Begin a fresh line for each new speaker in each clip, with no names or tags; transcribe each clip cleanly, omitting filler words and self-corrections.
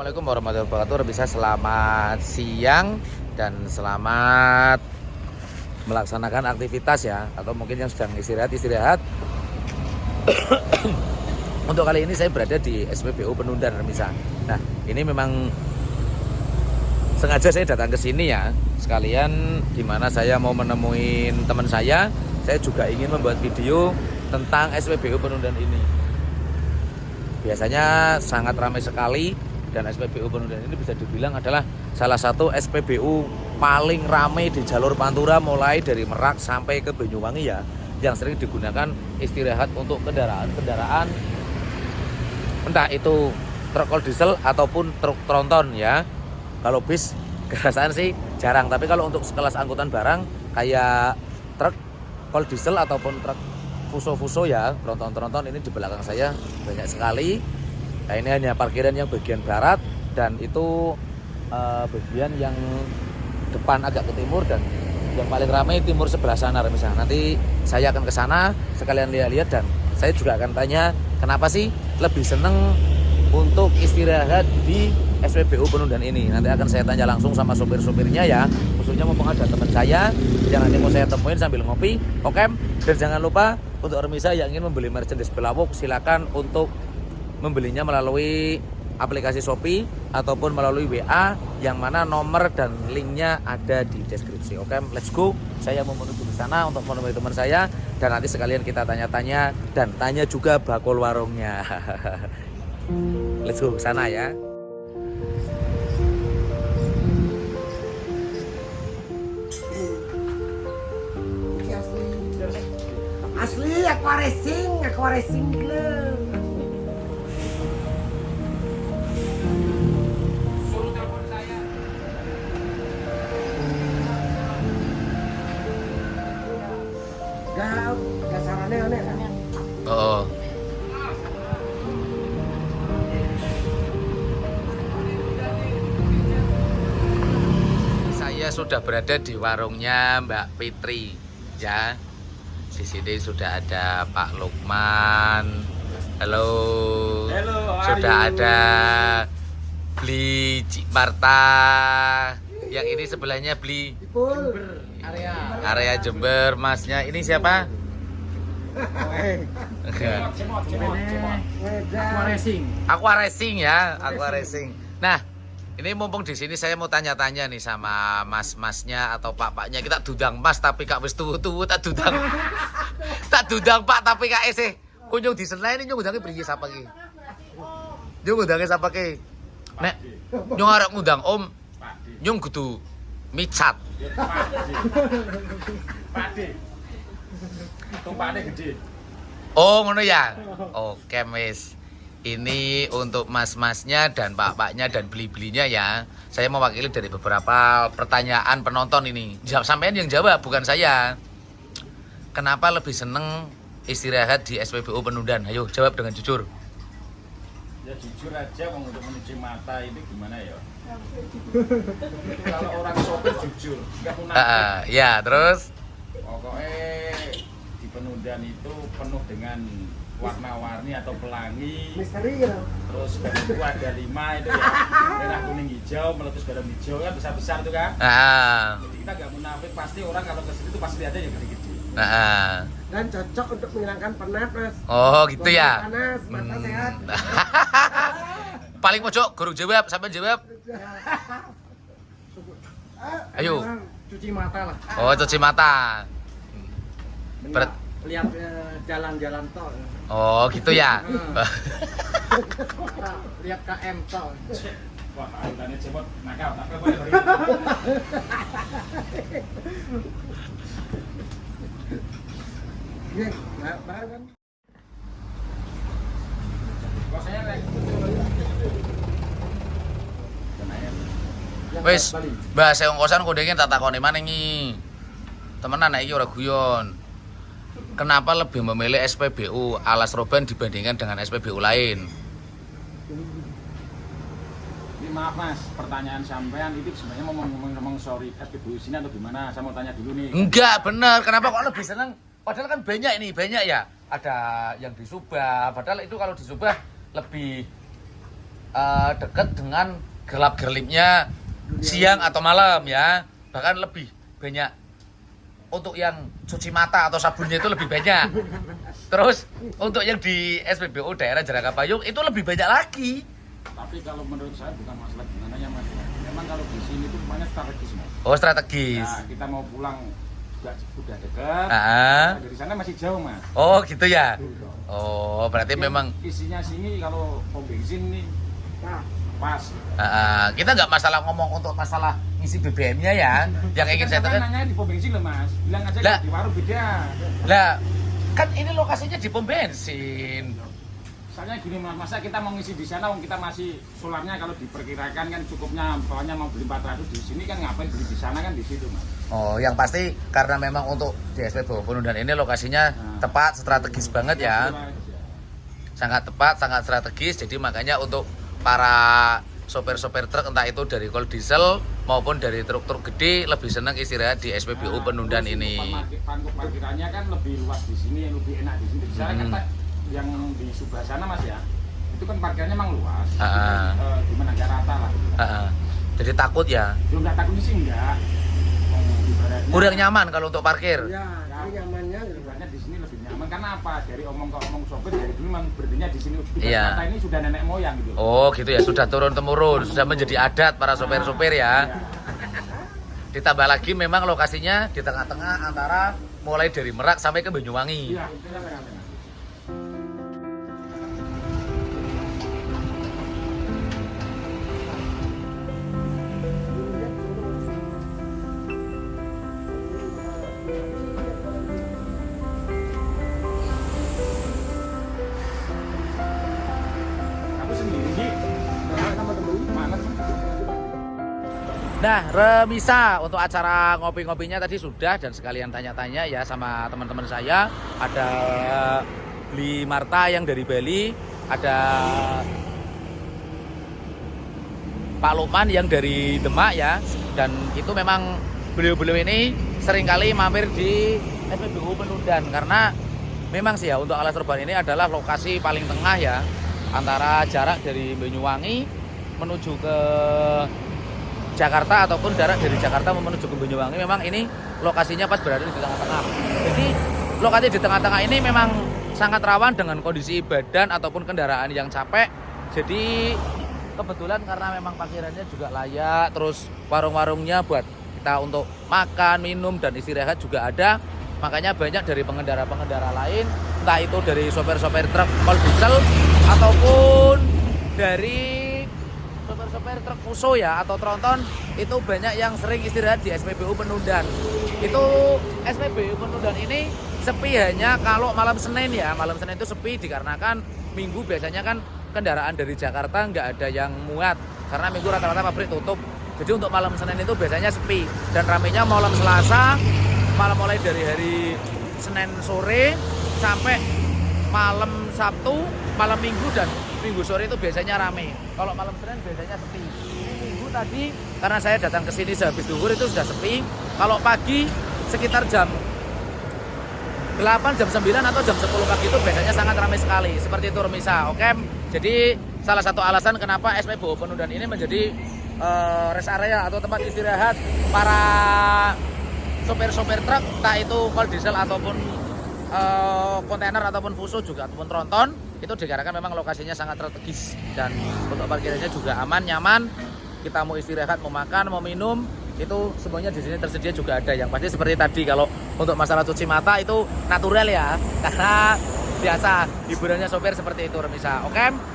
Assalamualaikum warahmatullahi wabarakatuh. Bisa selamat siang dan selamat melaksanakan aktivitas ya, atau mungkin yang sedang istirahat. Untuk kali ini saya berada di SPBU Penundan Remisa. Nah, ini memang sengaja saya datang ke sini ya, sekalian dimana saya mau menemuin teman saya. Saya juga ingin membuat video tentang SPBU Penundan ini. Biasanya sangat ramai sekali, dan SPBU Penundan ini bisa dibilang adalah salah satu SPBU paling ramai di jalur Pantura, mulai dari Merak sampai ke Banyuwangi ya, yang sering digunakan istirahat untuk kendaraan entah itu truk kol diesel ataupun truk tronton ya. Kalau bis kerasaan sih jarang, tapi kalau untuk sekelas angkutan barang kayak truk kol diesel ataupun truk fuso ya, tronton ini di belakang saya banyak sekali. Nah, ini hanya parkiran yang bagian barat, dan itu bagian yang depan agak ke timur, dan yang paling ramai timur sebelah sana misalnya. Nanti saya akan ke sana sekalian lihat-lihat, dan saya juga akan tanya kenapa sih lebih seneng untuk istirahat di SPBU Penundan ini. Nanti akan saya tanya langsung sama sopir-sopirnya ya, khususnya mumpung ada teman saya yang nanti mau saya temuin sambil ngopi. Oke, dan jangan lupa untuk Remisa yang ingin membeli merchandise Belawuk, silakan untuk membelinya melalui aplikasi Shopee ataupun melalui WA, yang mana nomor dan linknya ada di deskripsi. Oke, let's go. Saya mau menuju ke sana untuk menemui teman saya, dan nanti sekalian kita tanya-tanya dan tanya juga bakul warungnya. Let's go ke sana ya.
Asli aku racing club.
Suruh telepon saya.
Gak sarannya aneh.
Oh. Saya sudah berada di warungnya Mbak Fitri ya. Di sini sudah ada Pak Lukman. Halo. Sudah ada Bli Cik Marta. Yang ini sebelahnya Bli area Jember. Masnya ini siapa? Aqua Racing ya, Aqua Racing. Nah, ini mumpung di sini saya mau tanya-tanya nih sama mas-masnya atau pak-paknya. Kita dudang mas tapi kak wis tuwu-tuwu, tak dudang pak tapi kak sih kunjung di Senen ini nyunggudange priye sapa ki? Nyunggudange sapa ki? Nek nyung arep ngundang Om, nyung kudu micat.
Pakde. Tumpakne gede.
Oh, ngono ya. Oke, wis. Ini untuk mas-masnya dan pak-paknya dan beli-belinya ya. Saya mewakili dari beberapa pertanyaan penonton ini. Sampean yang jawab, bukan saya. Kenapa lebih seneng istirahat di SPBU Penundan? Ayo jawab dengan jujur.
Ya jujur aja, untuk mencuci mata itu gimana ya? Kalau orang sopir jujur, nggak munafik.
Ya, terus?
Pokoknya di Penundan itu penuh dengan warna-warni atau pelangi.
Misteri ya.
Terus itu ada 5 itu ya, merah, kuning, hijau, meletus garam hijau kan besar-besar itu kan. Jadi kita nggak munafik, pasti orang kalau ke situ tuh pasti lihatnya yang gede-gede.
Dan cocok untuk menghilangkan penat, Mas.
Oh, gitu ya.
Panas, mata sehat.
Paling pojok, guru jawab, sampai jawab. Ayo.
Cuci mata lah.
Oh, cuci mata.
Lihat jalan-jalan tol.
Oh, gitu ya.
Lihat KM tol.
Wah, alutannya cemot nakal, nakal boleh.
Bahkan
Wis, bahasa ongkosan kodengin tak takoni maneh iki. Temenan iki ora guyon. Kenapa lebih memilih SPBU Alas Roban dibandingkan dengan SPBU lain?
Ini maaf mas, pertanyaan sampean itu sebenarnya mau ngomong sorry SPBU sini atau gimana? Saya mau tanya dulu nih.
Enggak, bener. Kenapa kok lebih seneng? Padahal kan banyak ya. Ada yang di Subah. Padahal itu kalau di Subah lebih dekat dengan gelap-gelipnya siang atau malam ya. Bahkan lebih banyak untuk yang cuci mata atau sabunnya itu lebih banyak. Terus untuk yang di SPBU daerah Jeraka Payung itu lebih banyak lagi.
Tapi kalau menurut saya bukan masalah gunanya Mas. Memang kalau di sini itu semuanya strategis Mas.
Oh, strategis.
Nah, kita mau pulang juga udah dekat. Dari sana masih jauh Mas.
Oh, gitu ya. Oh, berarti memang
isinya sini kalau pom bensin nih pas.
Kita nggak masalah ngomong untuk masalah isi BBM-nya ya. Yang ingin saya
tekan. Nanya di pom bensin loh Mas. Bilang aja lah, di warung beda.
Lah, kan ini lokasinya di pom bensin.
Soalnya gini Mas, masa kita mau ngisi di sana, kita masih solarnya kalau diperkirakan kan cukupnya, pokoknya mau beli 400 di sini kan ngapain beli di sana kan di situ Mas.
Oh, yang pasti karena memang untuk di SPBU Penundan ini lokasinya tepat, strategis banget ya. Sangat tepat, sangat strategis. Jadi makanya untuk para sopir-sopir truk entah itu dari kol diesel maupun dari truk-truk gede lebih senang istirahat di SPBU Penundan ini.
Parkirannya kan lebih luas di sini, lebih enak di sini. Di sana kan yang di sebelah sana Mas ya, itu kan parkirannya memang luas. Gimana nggak rata lah.
Jadi takut ya?
Belum nggak takut sih enggak.
Kurang nyaman kalau untuk parkir.
Ya, nyamannya
ibaratnya di sini lebih nyaman karena apa? Dari omong ke omong sopir dari dulu memang berhentinya di sini.
Iya.
Kata ini sudah nenek moyang gitu.
Oh, gitu ya. Sudah turun temurun, sudah menjadi adat para sopir-sopir ya. Ditambah lagi memang lokasinya di tengah-tengah antara mulai dari Merak sampai ke Banyuwangi.
Iya.
Nah, remisa untuk acara ngopi-ngopinya tadi sudah, dan sekalian tanya-tanya ya sama teman-teman saya. Ada beli Marta yang dari Bali, ada Pak Lukman yang dari Demak ya. Dan itu memang beliau-beliau ini seringkali mampir di SPBU Penundan karena memang sih ya untuk Alas Urban ini adalah lokasi paling tengah ya, antara jarak dari Banyuwangi menuju ke Jakarta ataupun jarak dari Jakarta menuju ke Banyuwangi. Memang ini lokasinya pas berada di tengah-tengah. Jadi lokasi di tengah-tengah ini memang sangat rawan dengan kondisi badan ataupun kendaraan yang capek. Jadi kebetulan karena memang parkirannya juga layak, terus warung-warungnya buat kita untuk makan, minum dan istirahat juga ada. Makanya banyak dari pengendara-pengendara lain, entah itu dari sopir-sopir truk kol diesel ataupun dari sopir truk Fuso ya atau tronton, itu banyak yang sering istirahat di SPBU Penundan. Itu SPBU Penundan ini sepi hanya kalau malam Senin ya. Malam Senin itu sepi dikarenakan Minggu biasanya kan kendaraan dari Jakarta nggak ada yang muat karena Minggu rata-rata pabrik tutup. Jadi untuk malam Senin itu biasanya sepi, dan ramenya malam Selasa, malam mulai dari hari Senin sore sampai malam Sabtu, malam Minggu dan Minggu sore itu biasanya rame. Kalau malam Senin biasanya sepi. Minggu tadi karena saya datang ke sini sehabis zuhur itu sudah sepi. Kalau pagi sekitar jam 8, jam 9 atau jam 10 pagi itu biasanya sangat ramai sekali. Seperti itu Remisa. Oke. Jadi salah satu alasan kenapa SPBU Penundan ini menjadi rest area atau tempat istirahat para sopir-sopir truk, entah itu kol diesel ataupun kontainer ataupun Fuso juga ataupun tronton, itu dikarenakan memang lokasinya sangat strategis dan untuk parkirannya juga aman, nyaman. Kita mau istirahat, mau makan, mau minum, itu semuanya di sini tersedia juga ada. Yang pasti seperti tadi, kalau untuk masalah cuci mata itu natural ya, karena biasa hiburannya sopir seperti itu Remisa. Oke.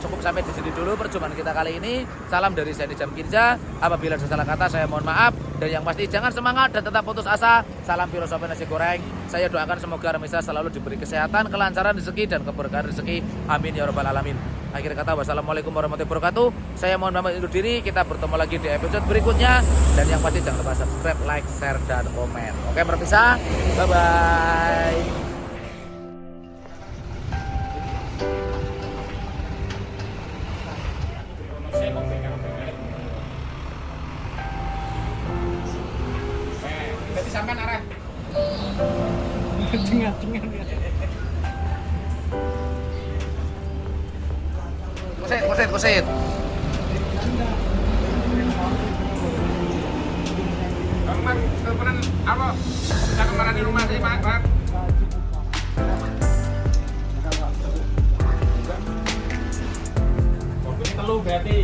Cukup sampai di sini dulu perjumpaan kita kali ini. Salam dari saya Nijam Kirja. Apabila ada salah kata saya mohon maaf, dan yang pasti jangan semangat dan tetap putus asa. Salam filosofi nasi goreng. Saya doakan semoga Remisa selalu diberi kesehatan, kelancaran rezeki dan keberkahan rezeki. Amin ya rabbal alamin. Akhir kata, wassalamualaikum warahmatullahi wabarakatuh. Saya mohon pamit undur diri. Kita bertemu lagi di episode berikutnya, dan yang pasti jangan lupa subscribe, like, share dan komen. Oke Remisa, bye bye.
Sampai arah
tengah-tengah
Kusit.
Bang, teleponan apa? Kita kemarin di rumah sih, Pak. Waktu ini telu berarti,